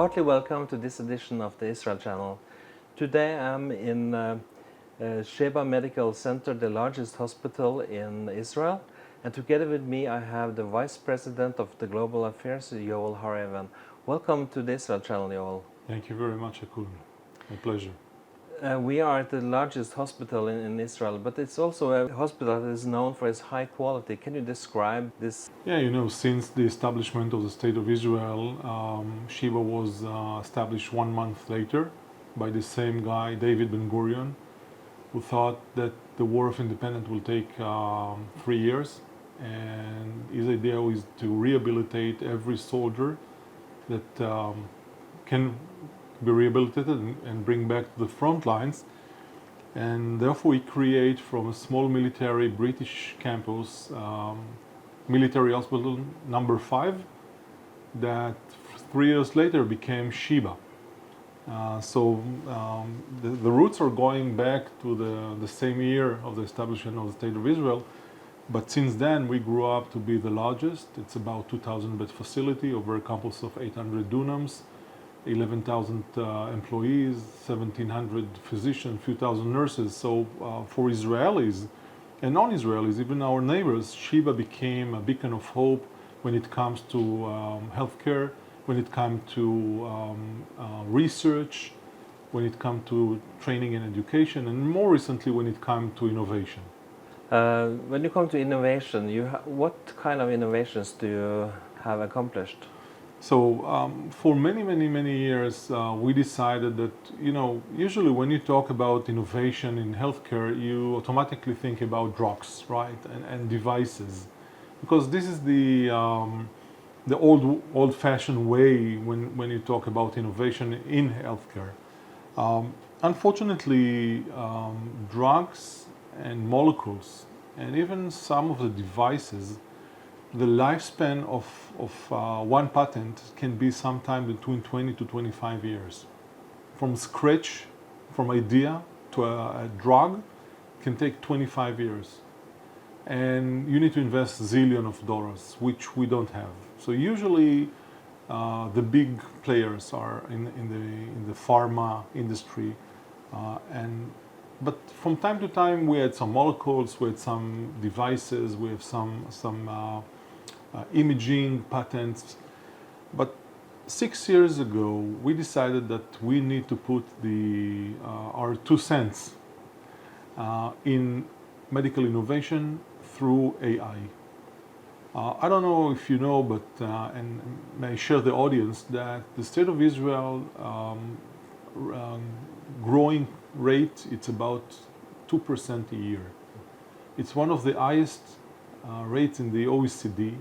Heartily welcome to this edition of the Israel Channel. Today I'm in Sheba Medical Center, the largest hospital in Israel. And together with me I have the Vice President of the Global Affairs, Yoel Har-Even. Welcome to the Israel Channel, Yoel. Thank you very much, Akul. My pleasure. We are the largest hospital in Israel, but it's also a hospital that is known for its high quality. Can you describe this? Yeah, since the establishment of the State of Israel, Sheba was established 1 month later by the same guy, David Ben-Gurion, who thought that the War of Independence will take 3 years. And his idea was to rehabilitate every soldier that can be rehabilitated and bring back to the front lines. And therefore we create from a small military British campus, military hospital number 5, that 3 years later became Sheba. The roots are going back to the same year of the establishment of the State of Israel. But since then we grew up to be the largest. It's about 2,000 bed facility over a campus of 800 dunams. 11,000 employees, 1,700 physicians, few thousand nurses. So for Israelis and non-Israelis, even our neighbors, Sheba became a beacon of hope when it comes to healthcare, when it comes to research, when it comes to training and education, and more recently when it comes to innovation. When you come to innovation, what kind of innovations do you have accomplished? So for many years, we decided that, usually when you talk about innovation in healthcare, you automatically think about drugs, right, and devices, because this is the old-fashioned way when you talk about innovation in healthcare. Unfortunately, drugs and molecules, and even some of the devices, the lifespan of one patent can be sometime between 20 to 25 years. From scratch, from idea to a drug, can take 25 years. And you need to invest zillions of dollars, which we don't have. So usually the big players are in the pharma industry. But from time to time we had some molecules, we had some devices, we have some imaging patents. But 6 years ago we decided that we need to put our 2 cents in medical innovation through AI. I don't know if you know, but and may I share the audience that the State of Israel growing rate, it's about 2% a year. It's one of the highest rates in the OECD.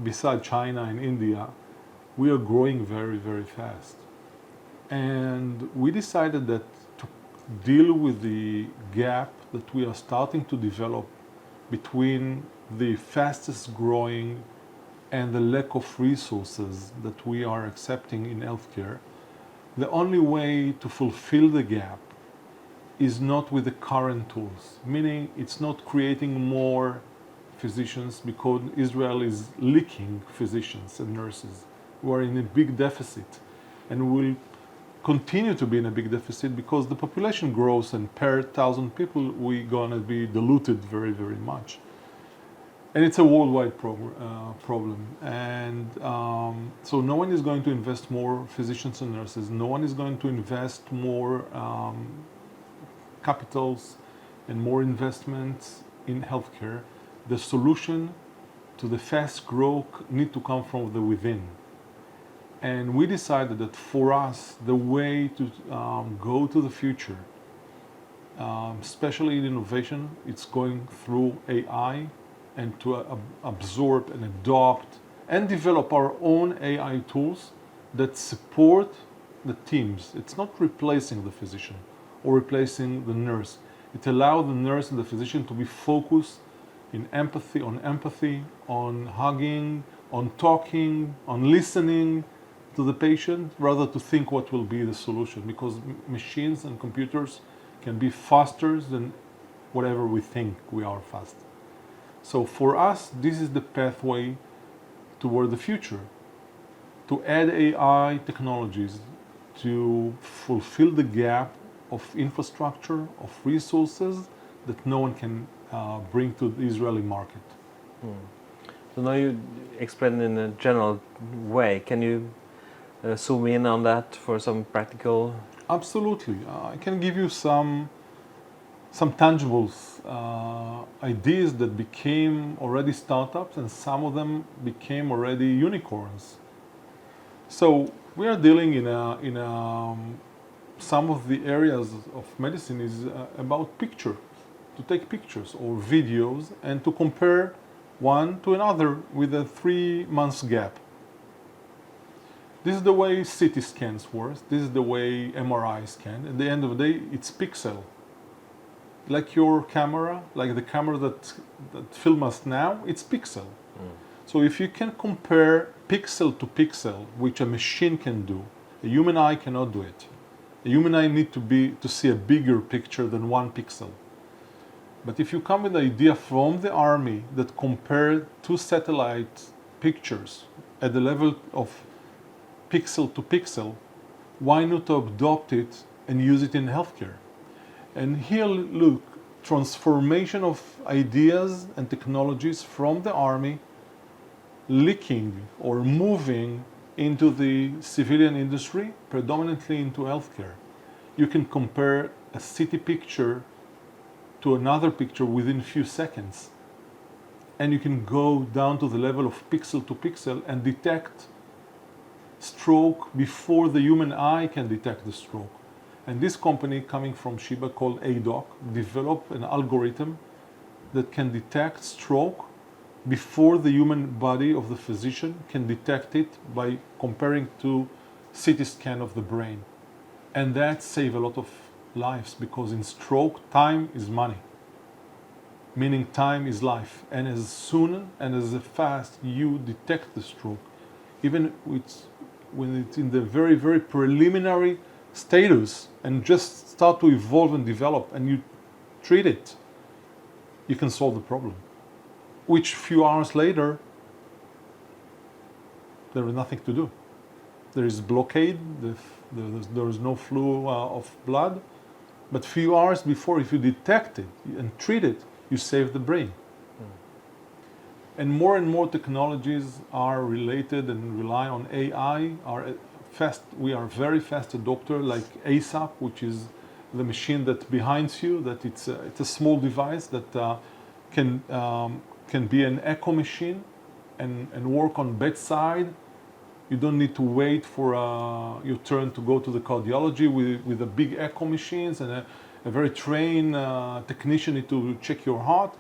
Beside China and India, we are growing very fast. And we decided that to deal with the gap that we are starting to develop between the fastest growing and the lack of resources that we are accepting in healthcare, the only way to fulfill the gap is not with the current tools, meaning it's not creating more physicians, because Israel is leaking physicians and nurses. We are in a big deficit and will continue to be in a big deficit because the population grows, and per 1,000 people we're gonna be diluted very much. And it's a worldwide problem. And so no one is going to invest more physicians and nurses. No one is going to invest more capitals and more investments in healthcare. The solution to the fast growth need to come from the within. And we decided that for us, the way to go to the future, especially in innovation, it's going through AI, and to absorb and adopt and develop our own AI tools that support the teams. It's not replacing the physician or replacing the nurse. It allows the nurse and the physician to be focused on empathy, on hugging, on talking, on listening to the patient, rather to think what will be the solution, because machines and computers can be faster than whatever we think we are fast. So for us, this is the pathway toward the future. to add AI technologies to fulfill the gap of infrastructure, of resources that no one can bring to the Israeli market. So now you explained in a general way. Can you zoom in on that for some practical? Absolutely. I can give you some tangible ideas that became already startups, and some of them became already unicorns. So we are dealing in some of the areas of medicine is about picture, to take pictures or videos and to compare one to another with a 3 months gap. This is the way CT scans work. This is the way MRI scan. At the end of the day, it's pixel. Like your camera, like the camera that film us now, it's pixel. So if you can compare pixel to pixel, which a machine can do, a human eye cannot do it. A human eye needs to see a bigger picture than 1 pixel. But if you come with the idea from the army that compare 2 satellite pictures at the level of pixel to pixel, why not adopt it and use it in healthcare? And here, look, transformation of ideas and technologies from the army leaking or moving into the civilian industry, predominantly into healthcare. You can compare a city picture to another picture within a few seconds. And you can go down to the level of pixel to pixel and detect stroke before the human eye can detect the stroke. And this company coming from Sheba called ADOC developed an algorithm that can detect stroke before the human body of the physician can detect it by comparing to CT scan of the brain. And that saves a lot of lives, because in stroke, time is money. Meaning time is life. And as soon and as fast you detect the stroke, even when it's in the very, very preliminary status and just start to evolve and develop, and you treat it, you can solve the problem. Which few hours later, there is nothing to do. There is blockade, there is no flow of blood, but few hours before, if you detect it and treat it, you save the brain. And more technologies are related and rely on AI. We are very fast adopter, like ASAP, which is the machine that behind you. That it's a small device that can be an echo machine and work on bedside. You don't need to wait for your turn to go to the cardiology with a big echo machines and a very trained technician need to check your heart.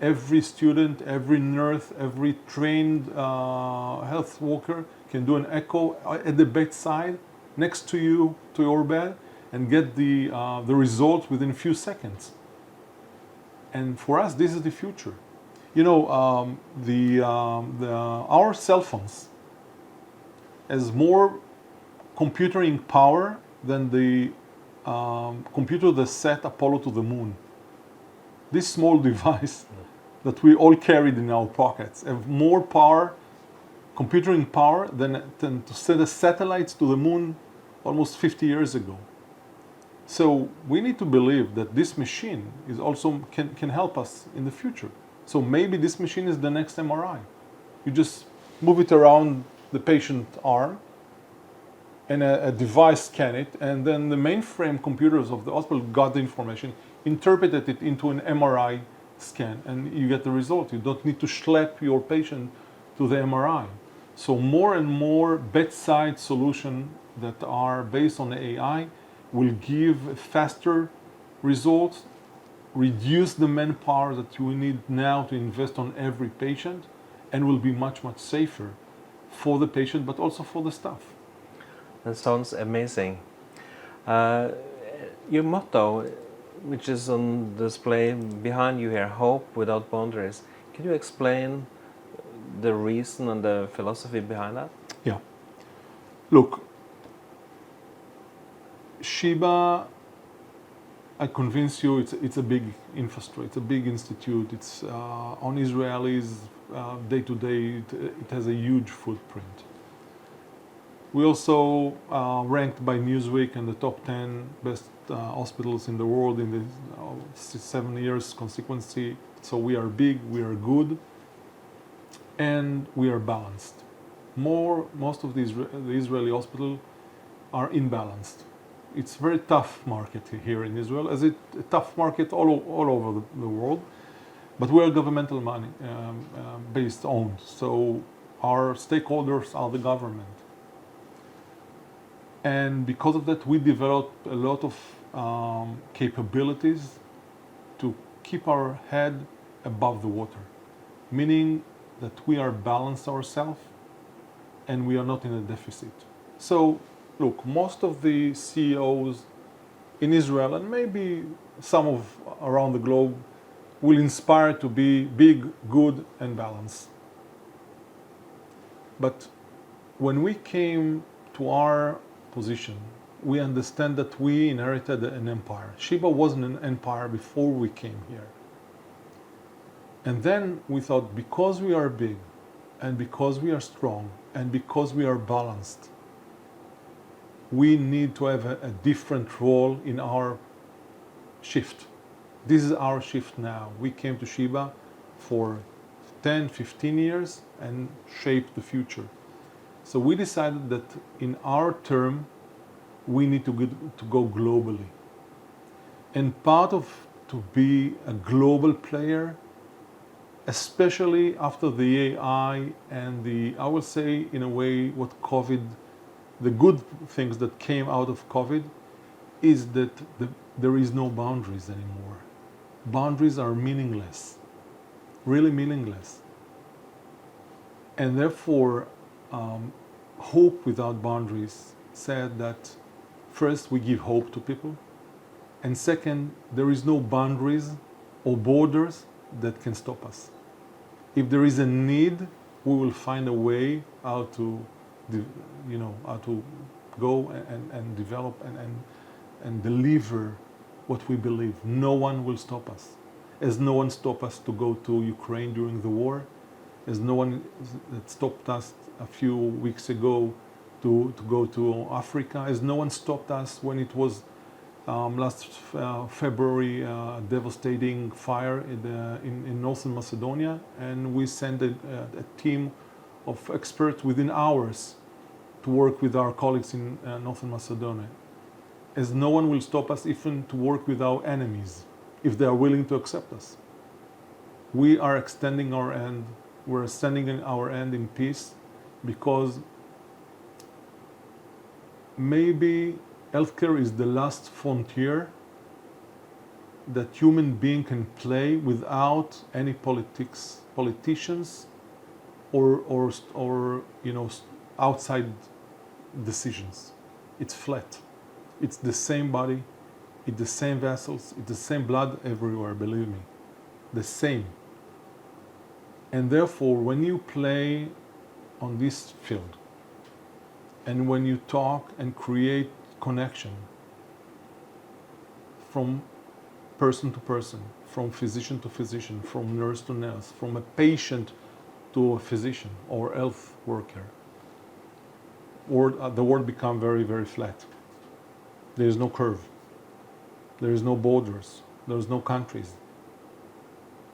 Every student, every nurse, every trained health worker can do an echo at the bedside next to you, to your bed, and get the results within a few seconds. And for us, this is the future. You know, our cell phones has more computing power than the computer that set Apollo to the moon. This small device that we all carried in our pockets have more power, computing power, than to send the satellites to the moon almost 50 years ago. So we need to believe that this machine is also can help us in the future. So maybe this machine is the next MRI. You just move it around the patient arm and a device scan it, and then the mainframe computers of the hospital got the information, interpreted it into an MRI scan, and you get the result. You don't need to schlep your patient to the MRI. So more and more bedside solutions that are based on AI will give faster results, reduce the manpower that you need now to invest on every patient, and will be much safer for the patient, but also for the staff. That sounds amazing. Your motto, which is on display behind you here, hope without boundaries. Can you explain the reason and the philosophy behind that? Yeah. Look, Sheba, I convince you, it's a big infrastructure, it's a big institute. It's on Israelis day to day. It has a huge footprint. We also ranked by Newsweek in the top 10 best hospitals in the world in the 7 years consequently. So we are big, we are good, and we are balanced. Most of the Israeli hospitals are imbalanced. It's a very tough market here in Israel, as it a tough market all over the world. But we are governmental money based owned, so our stakeholders are the government. And because of that, we developed a lot of capabilities to keep our head above the water, meaning that we are balanced ourselves and we are not in a deficit. So, look, most of the CEOs in Israel and maybe some of around the globe will inspire to be big, good, and balanced. But when we came to our position, we understand that we inherited an empire. Sheba wasn't an empire before we came here. And then we thought, because we are big, and because we are strong, and because we are balanced, we need to have a different role in our shift. This is our shift now. We came to Sheba for 10, 15 years and shaped the future. So we decided that in our term, we need to go globally. And part of to be a global player, especially after the AI and I will say in a way what COVID, the good things that came out of COVID is that there is no boundaries anymore. Boundaries are meaningless, really meaningless. And therefore, Hope Without Boundaries said that first we give hope to people, and second, there is no boundaries or borders that can stop us. If there is a need, we will find a way how to, how to go and develop and deliver what we believe. No one will stop us. As no one stopped us to go to Ukraine during the war, as no one that stopped us a few weeks ago to go to Africa, as no one stopped us when it was last February devastating fire in Northern Macedonia, and we sent a team of experts within hours to work with our colleagues in Northern Macedonia. As no one will stop us even to work with our enemies if they are willing to accept us. We are extending our hand, we're extending our hand in peace, because maybe healthcare is the last frontier that human being can play without any politicians or outside decisions. It's flat. It's the same body, it's the same vessels, it's the same blood everywhere, believe me. The same. And therefore, when you play on this field, and when you talk and create connection from person to person, from physician to physician, from nurse to nurse, from a patient to a physician or health worker, the world becomes very, very flat. There is no curve. There is no borders. There is no countries.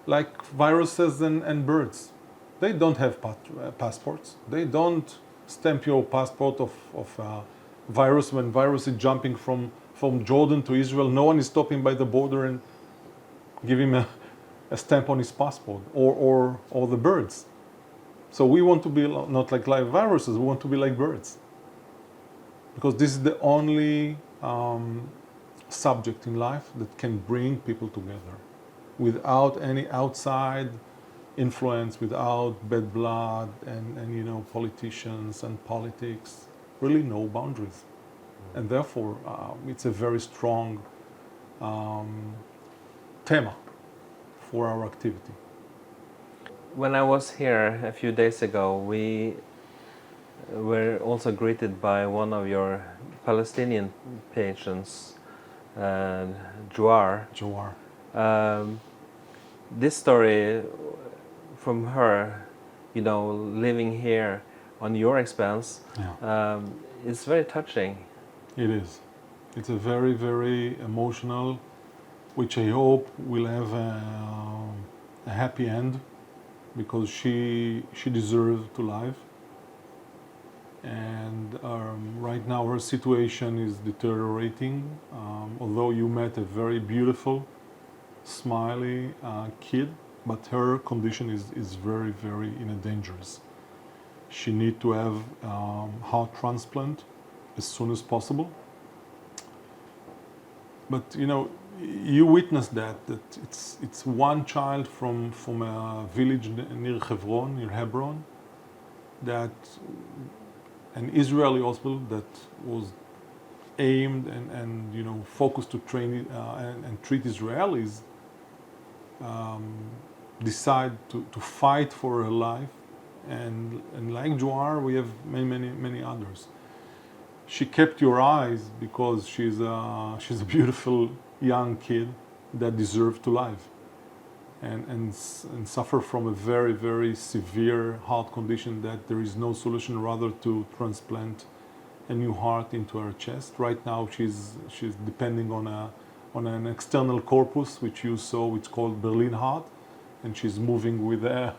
Like viruses and birds. They don't have passports. They don't stamp your passport of virus when virus is jumping from Jordan to Israel. No one is stopping by the border and giving him a stamp on his passport, or the birds. So we want to be not like live viruses, we want to be like birds. Because this is the only subject in life that can bring people together without any outside influence, without bad blood and politicians and politics, really no boundaries. And therefore, it's a very strong theme for our activity. When I was here a few days ago, we were also greeted by one of your Palestinian patients, Jawar. This story from her, living here on your expense, Yeah. it's very touching. It is. It's a very, very emotional, which I hope will have a happy end, because she deserves to live. And right now her situation is deteriorating. Although you met a very beautiful, smiley kid, but her condition is very, very dangerous. She needs to have heart transplant as soon as possible. But you know, you witnessed that it's one child from a village near Hebron, that an Israeli hospital that was aimed and you know, focused to train and treat Israelis, decide to fight for her life, and like Joar, we have many others. She kept your eyes because she's a beautiful young kid that deserves to live, and suffer from a very, very severe heart condition that there is no solution rather to transplant a new heart into her chest. Right now she's depending on an external corpus, which you saw, it's called Berlin heart, and she's moving with a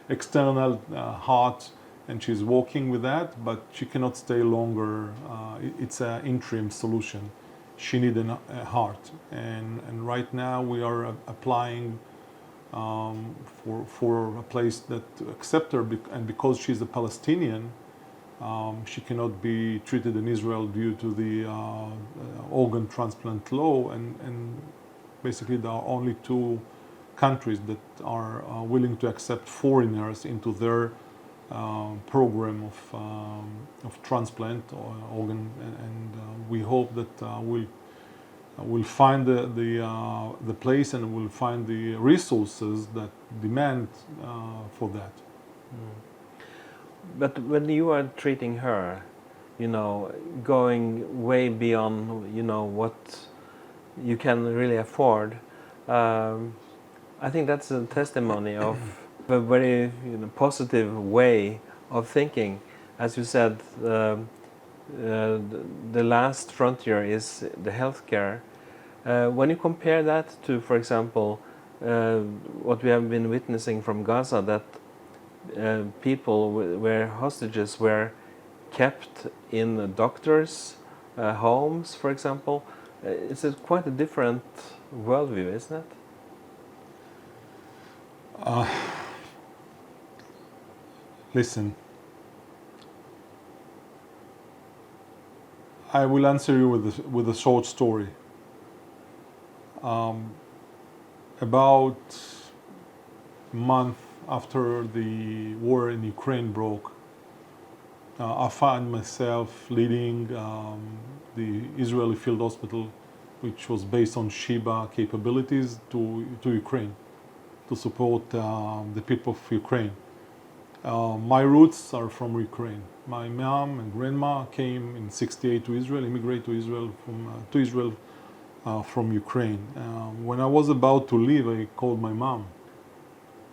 external heart, and she's walking with that, but she cannot stay longer. It's an interim solution. She needs a heart, and right now we are applying for a place that accepts her, and because she's a Palestinian, she cannot be treated in Israel due to the organ transplant law, and basically there are only two countries that are willing to accept foreigners into their program of transplant or organ, and we hope that we'll find the place, and we'll find the resources that demand for that. But when you are treating her, you know, going way beyond, you know, what you can really afford, I think that's a testimony of a very, you know, positive way of thinking. As you said, the last frontier is the healthcare. When you compare that to, for example, what we have been witnessing from Gaza, that people where hostages were kept in doctors' homes, for example, it's quite a different worldview, isn't it? Listen, I will answer you with a short story. About a month after the war in Ukraine broke, I found myself leading the Israeli field hospital, which was based on Sheba capabilities, to Ukraine, to support the people of Ukraine. My roots are from Ukraine. My mom and grandma came in '68 to Israel, immigrated to Israel from Ukraine. When I was about to leave, I called my mom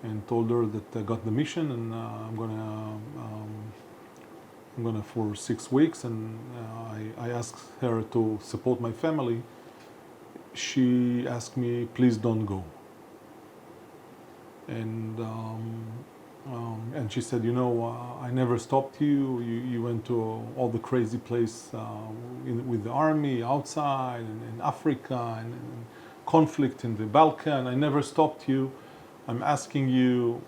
and told her that I got the mission, and I'm gonna for 6 weeks, and I asked her to support my family. She asked me, please don't go. And she said, you know, I never stopped you. You went to all the crazy place with the army outside, and in Africa, and conflict in the Balkan. I never stopped you. I'm asking you,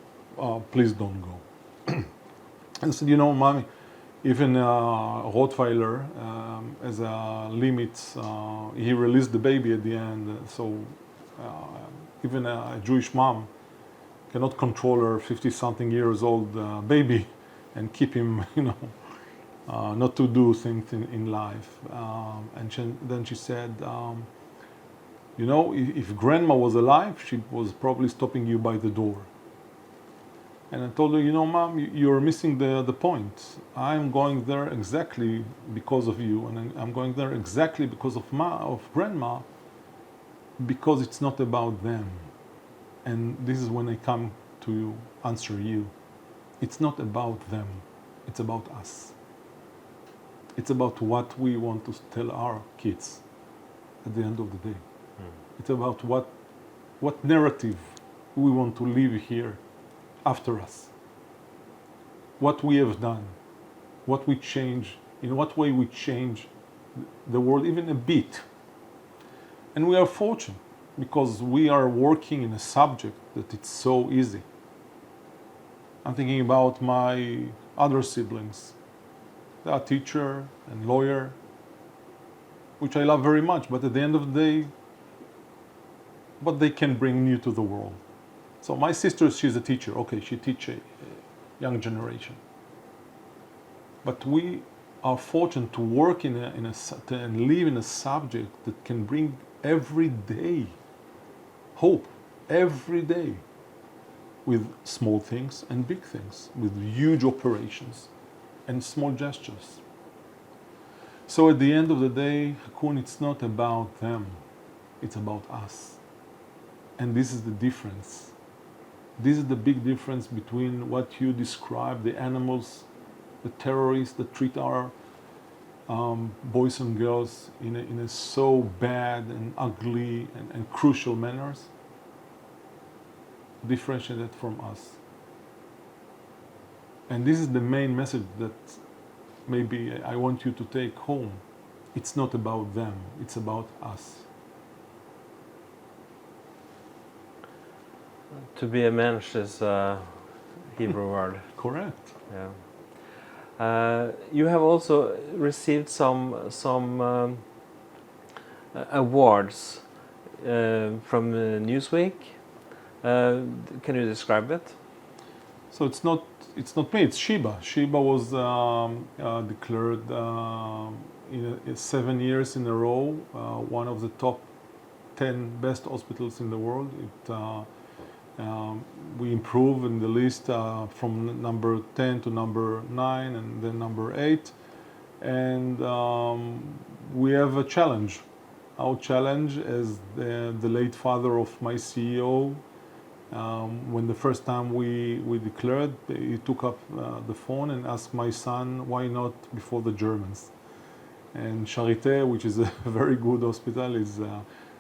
please don't go. And I said, you know, mommy, even Rottweiler, as a limit, he released the baby at the end. So even a Jewish mom cannot control her 50-something years old baby and keep him, you know, not to do things in life. And then she said, you know, if grandma was alive, she was probably stopping you by the door. And I told her, you know, mom, you're missing the point. I'm going there exactly because of you, and I'm going there exactly because of grandma, because it's not about them. And this is when I come to answer you. It's not about them, it's about us. It's about what we want to tell our kids at the end of the day. It's about what narrative we want to live here after us. What we have done, what we change, in what way we change the world even a bit. And we are fortunate because we are working in a subject that it's so easy. I'm thinking about my other siblings. They are teacher and lawyer, which I love very much, but at the end of the day, what they can bring new to the world. So my sister, she's a teacher. Okay, she teaches a young generation. But we are fortunate to work and live in a subject that can bring every day hope, every day, with small things and big things, with huge operations and small gestures. So at the end of the day, Hakun, it's not about them, it's about us. And this is the difference. This is the big difference between what you describe, the animals, the terrorists that treat our boys and girls in a so bad and ugly and crucial manners, differentiated from us. And this is the main message that maybe I want you to take home. It's not about them, it's about us. To be a mensch is a Hebrew word. Correct. Yeah. You have also received some awards from Newsweek. Can you describe it? So it's not me. It's Sheba. Sheba was declared in 7 years in a row one of the top 10 best hospitals in the world. We improved in the list from number 10 to number 9 and then number 8. And we have a challenge. Our challenge is the late father of my CEO. When the first time we declared, he took up the phone and asked my son, why not before the Germans? And Charité, which is a very good hospital, is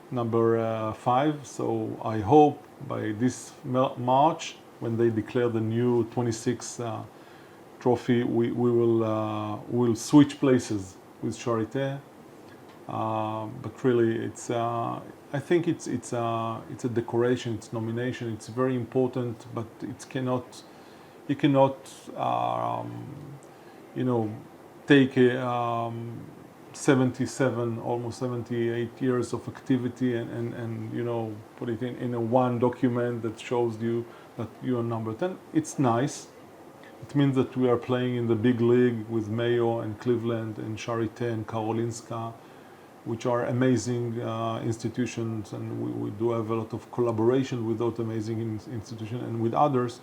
number 5. So I hope by this March, when they declare the new 26 trophy, we will switch places with Charité. But really, it's I think it's a decoration, it's nomination, it's very important, but you cannot take a 77, almost 78 years of activity and put it in a one document that shows you that you are number 10. It's nice. It means that we are playing in the big league with Mayo and Cleveland and Charité and Karolinska, which are amazing institutions, and we do have a lot of collaboration with those amazing institutions and with others.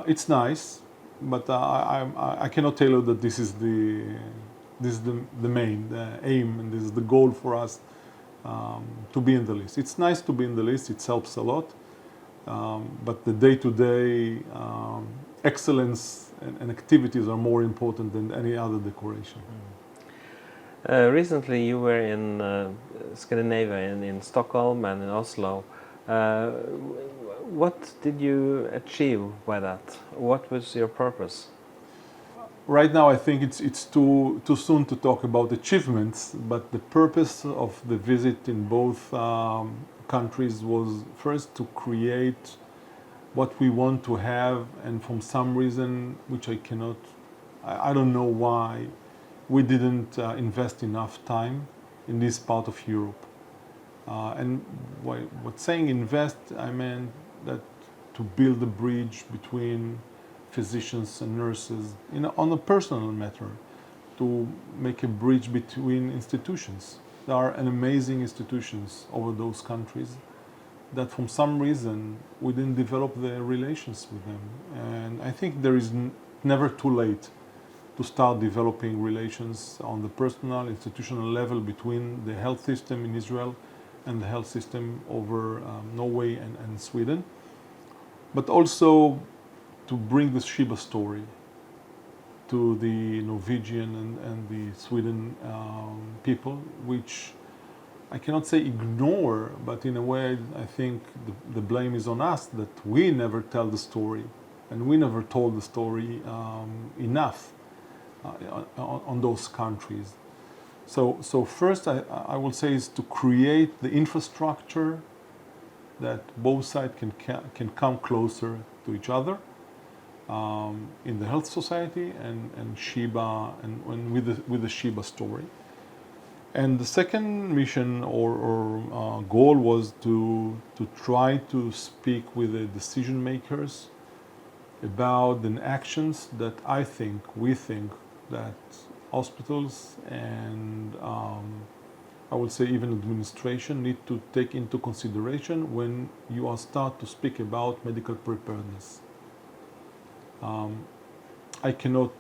It's nice, but I cannot tell you that this is the main aim, and this is the goal for us to be in the list. It's nice to be in the list, it helps a lot, but the day-to-day excellence and activities are more important than any other decoration. Recently you were in Scandinavia, in Stockholm and in Oslo. What did you achieve by that? What was your purpose? Right now I think it's too soon to talk about achievements, but the purpose of the visit in both countries was first to create what we want to have, and from some reason, which I don't know why, we didn't invest enough time in this part of Europe. And what saying invest, I meant that to build a bridge between physicians and nurses on a personal matter, to make a bridge between institutions. There are amazing institutions over those countries that from some reason we didn't develop the relations with them. And I think there is never too late to start developing relations on the personal, institutional level between the health system in Israel and the health system over Norway and Sweden. But also to bring the Sheba story. to the Norwegian and the Sweden people, which I cannot say ignore, but in a way I think the blame is on us that we never tell the story, and we never told the story enough on those countries. So first I will say is to create the infrastructure that both sides can come closer to each other in the health society and Sheba and with the Sheba story. And the second mission or goal was to try to speak with the decision makers about the actions that we think that hospitals and I would say even administration need to take into consideration when you start to speak about medical preparedness. I cannot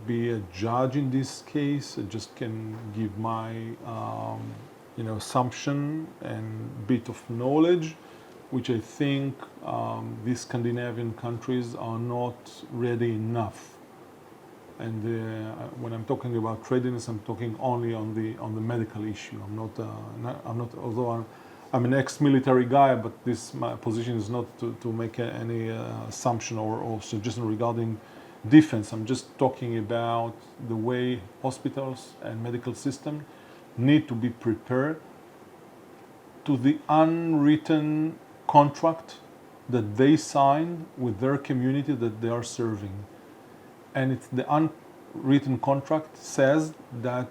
be a judge in this case. I just can give my assumption and bit of knowledge, which I think these Scandinavian countries are not ready enough. And when I'm talking about readiness, I'm talking only on the medical issue. I'm not. Although I'm an ex-military guy, but my position is not to make any assumption or suggestion regarding defense. I'm just talking about the way hospitals and medical system need to be prepared to the unwritten contract that they signed with their community that they are serving. And it's the unwritten contract says that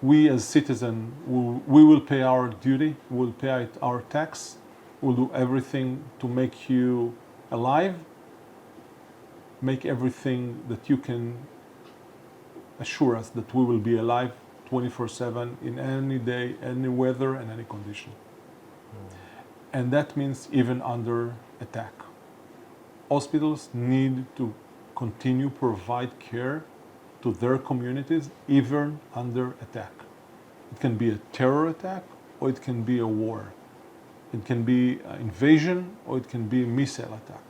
we as citizens, we will pay our duty, we'll pay our tax, we'll do everything to make you alive, make everything that you can assure us that we will be alive 24/7 in any day, any weather, and any condition. And that means even under attack. Hospitals need to continue provide care to their communities even under attack. It can be a terror attack or it can be a war. It can be an invasion or it can be a missile attack.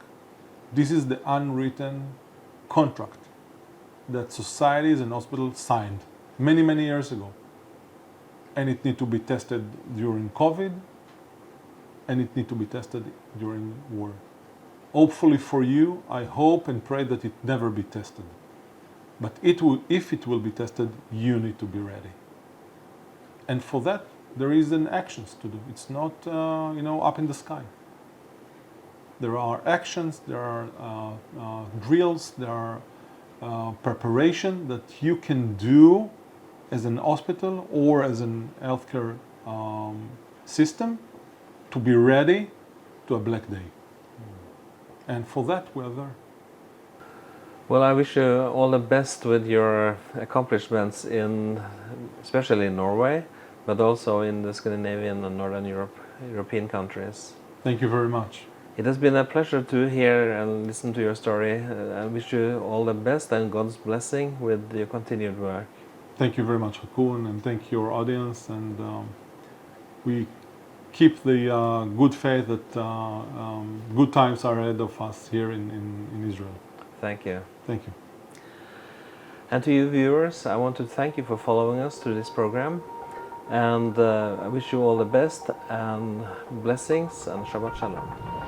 This is the unwritten contract that societies and hospitals signed many, many years ago. And it needs to be tested during COVID and it needs to be tested during war. Hopefully for you, I hope and pray that it never be tested. But if it will be tested, you need to be ready. And for that, there is an actions to do. It's not, up in the sky. There are actions, there are drills, there are preparation that you can do as an hospital or as an healthcare system to be ready to a black day. And for that, we are there. Well, I wish you all the best with your accomplishments especially in Norway, but also in the Scandinavian and Northern European countries. Thank you very much. It has been a pleasure to hear and listen to your story. I wish you all the best and God's blessing with your continued work. Thank you very much, Hakun, and thank your audience. And we keep the good faith that good times are ahead of us here in Israel. Thank you. Thank you. And to you viewers, I want to thank you for following us through this program. And I wish you all the best and blessings and Shabbat Shalom.